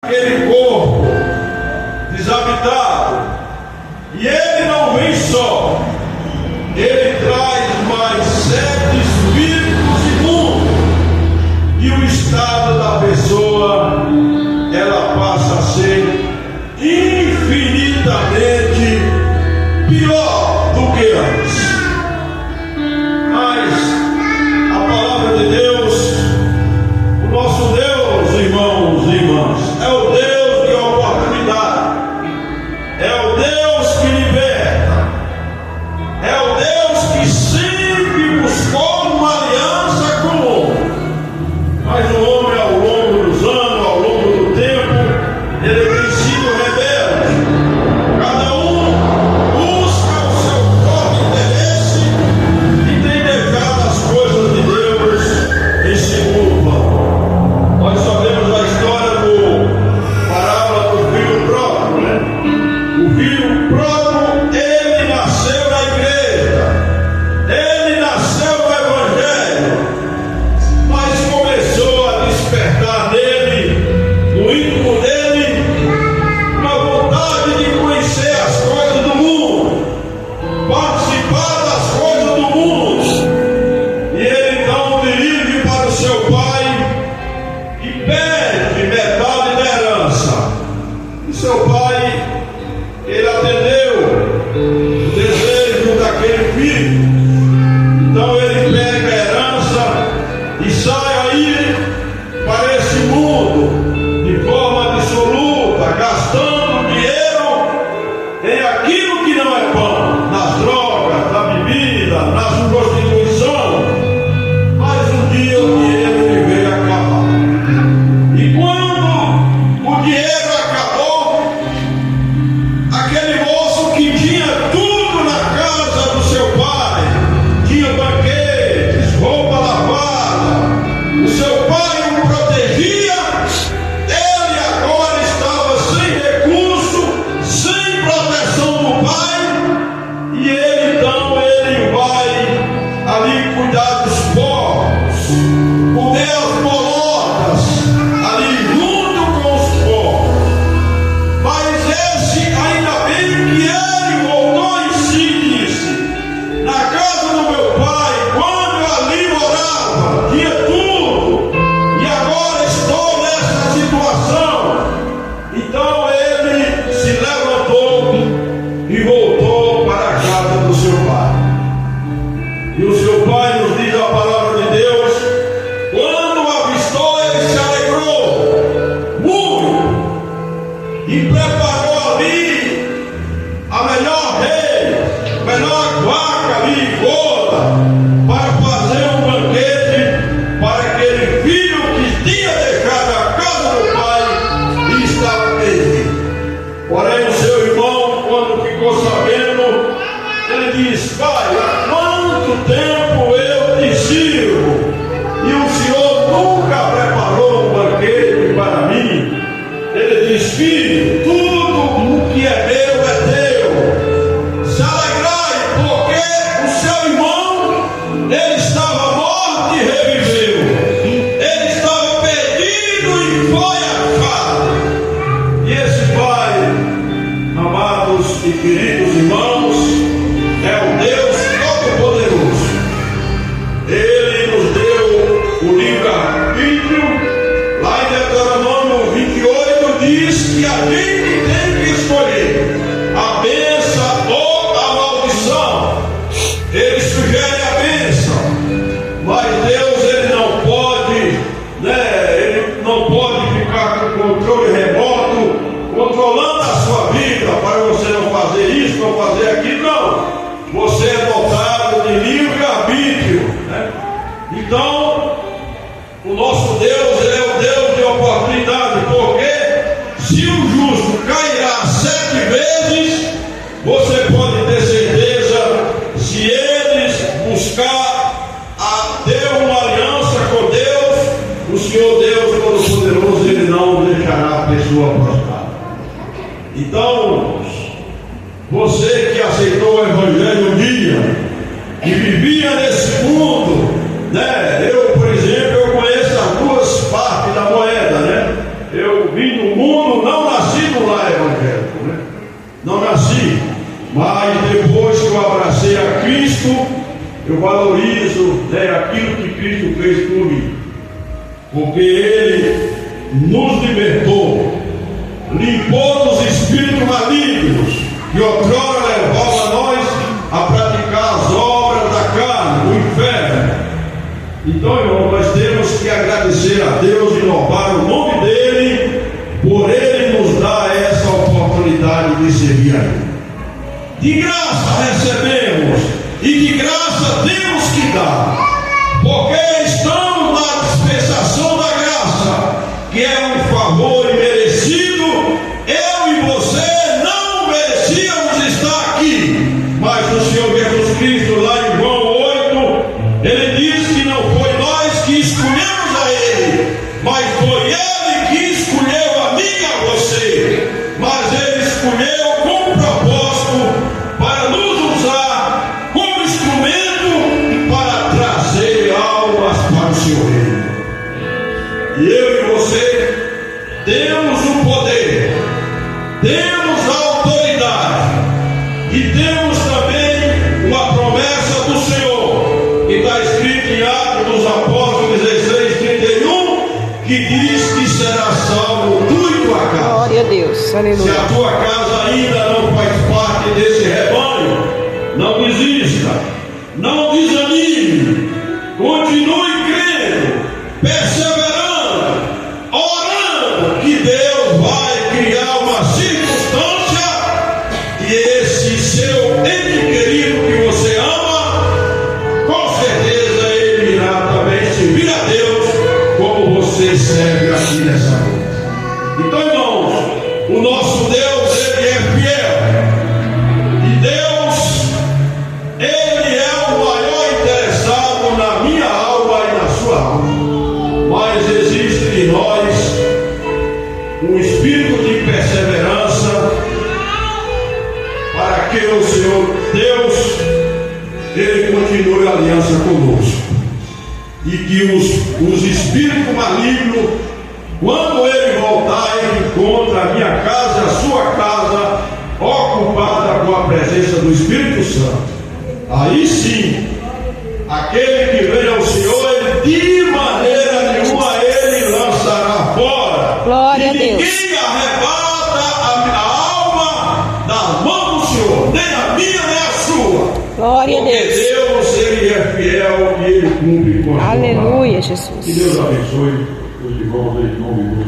aquele corpo desabitado, e ele não vem só, ele traz mais 7 espíritos imundos, e o estado da pessoa, ela passa a ser infinitamente pior do que antes. Mas a palavra de Deus, o nosso Deus, irmãos e irmãs, é o Deus de oportunidade, é o Deus que liberta, é o Deus que sempre buscou uma aliança com o homem. Mas o homem, ao longo dos anos, ao longo do tempo, ele tem sido rebelde. Cada um busca o seu próprio interesse e tem deixado as coisas de Deus em segundo plano. Nós sabemos a história do parábola do filho pródigo, né? O filho pródigo, ele nasceu na igreja, ele nasceu no evangelho, mas começou a despertar nele, no íntimo dele, uma vontade de conhecer as coisas do mundo, participar das coisas do mundo. E ele então dirige para o seu pai e pede metade da herança. E seu pai, ele atendeu o desejo daquele filho. Então ele pega a herança e sai aí para esse mundo de forma dissoluta, gastando dinheiro em aquilo que não é pão, nas drogas, na bebida, nas prostituição. Mas um dia o dinheiro lhe veio acabar. E quando o dinheiro acabou, aquele moço que tinha tudo na casa do seu pai, tinha banquetes, roupa lavada, o seu pai o protegia, ele agora estava sem recurso, sem proteção do pai, e ele então ele vai ali cuidar dos porcos, comer as bolotas, ali junto com os porcos. Mas esse, ainda bem que ele voltou em si e disse: na casa do meu pai, quando eu ali morava, tinha tudo, e agora estou nessa situação. Então ele se levantou e voltou para a casa do seu pai. E o seu pai, nos diz a palavra de Deus, quando o avistou, ele se alegrou muito e preparou ali a melhor rei, a melhor vaca ali, boda, para fazer um banquete para aquele filho que tinha deixado a casa do pai e estava perdido. Porém, o seu irmão, quando ficou sabendo, ele disse: pai, há quanto tempo eu te sirvo e o senhor nunca preparou um banquete para mim? Ele diz: filho, tudo o que é meu é teu. Se alegrai, porque o seu irmão, ele estava morto e reviveu. Ele estava perdido e foi achado. E esse pai, amados e queridos irmãos, é o Deus Todo-Poderoso. Ele nos deu o livre-arbítrio. Lá em Deuteronômio 28 diz que a gente tem que escolher a bênção ou a maldição. Ele sugere a bênção, mas Deus, ele não pode, né? Ele não pode ficar com controle remoto, controlando a sua vida para você não fazer isso, não fazer aquilo. Não, você é dotado de livre-arbítrio, né? Então, o nosso Deus, ele é o Deus de oportunidade, porque se o justo cairá 7 vezes, você pode ter certeza, se eles buscar a ter uma aliança com Deus, o Senhor Deus Todo-Poderoso, ele não deixará a pessoa prostrar. Então, você que aceitou o Evangelho um dia e vivia nesse mundo, né? Eu, por exemplo, eu conheço as duas partes da moeda, né? Eu vim do mundo não nasci no lar evangélico, né? Não nasci, mas depois que eu abracei a Cristo, eu valorizo, né, aquilo que Cristo fez por mim, porque Ele nos libertou, limpou dos espíritos malignos que outrora levavam a nós a praticar as obras da carne, do inferno. Então, irmão, nós temos que agradecer a Deus e louvar o nome dEle, por Ele nos dar essa oportunidade de servir a Ele. De graça recebemos e de graça temos que dar, porque estamos na dispensação da graça, que é um favor imerecido. Eu e você não merecíamos estar aqui, mas o Senhor Jesus Cristo, lá em João 8, Ele diz que não foi nós que escolhemos a Ele, mas foi Ele que escolheu a mim e a você. Mas Ele escolheu com propósito para nos usar como instrumento para trazer almas para o seu reino. E eu e você temos o poder, temos a autoridade e temos também uma promessa do Senhor, que está escrito em Atos dos Apóstolos 16:31, que diz que será salvo tu e tua casa. Glória a Deus, aleluia. Se a tua casa ainda não faz parte desse rebanho, não desista, não desanime, continue crendo, perseverando, orando, que Deus vai criar uma circunstância e esse seu ente querido que você ama, com certeza ele irá também servir a Deus como você serve aqui nessa noite. Então, irmãos, o nosso Deus, Ele é fiel. E Deus, Ele é o maior interessado na minha alma e na sua alma. Mas existe em nós um espírito de perseverança para que o Senhor Deus, Ele continue a aliança conosco. E que os espíritos malignos, quando Ele voltar, Ele encontra a minha casa, a sua casa, ocupada com a presença do Espírito Santo. Aí sim, aquele que vem ao Senhor, Ele de maneira nenhuma Ele lançará fora. Glória a Deus. Ninguém arrebata a alma das mãos do Senhor, nem a minha, nem a sua. Glória a Porque Deus. Deus, Ele é fiel e Ele cumpre com a sua palavra. Aleluia, Jesus. Que Deus abençoe os irmãos em nome do